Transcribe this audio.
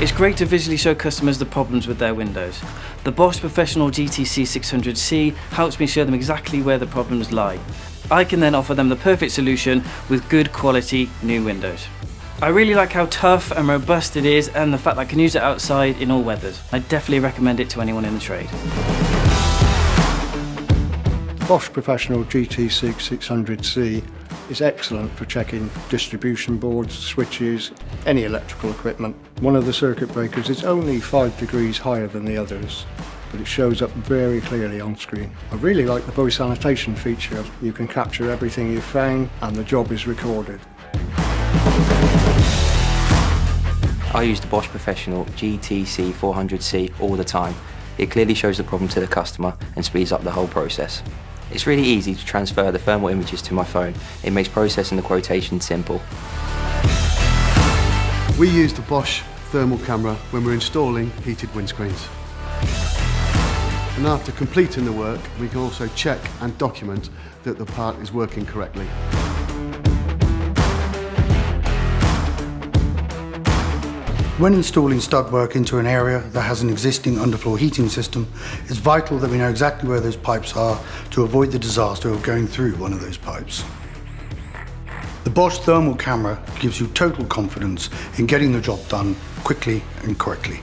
It's great to visually show customers the problems with their windows. The Bosch Professional GTC 600C helps me show them exactly where the problems lie. I can then offer them the perfect solution with good quality new windows. I really like how tough and robust it is and the fact that I can use it outside in all weathers. I definitely recommend it to anyone in the trade. Bosch Professional GTC 600C is excellent for checking distribution boards, switches, any electrical equipment. One of the circuit breakers is only 5 degrees higher than the others, but it shows up very clearly on screen. I really like the voice annotation feature. You can capture everything you've found and the job is recorded. I use the Bosch Professional GTC 400C all the time. It clearly shows the problem to the customer and speeds up the whole process. It's really easy to transfer the thermal images to my phone. It makes processing the quotation simple. We use the Bosch thermal camera when we're installing heated windscreens. And after completing the work, we can also check and document that the part is working correctly. When installing stud work into an area that has an existing underfloor heating system, it's vital that we know exactly where those pipes are to avoid the disaster of going through one of those pipes. The Bosch thermal camera gives you total confidence in getting the job done quickly and correctly.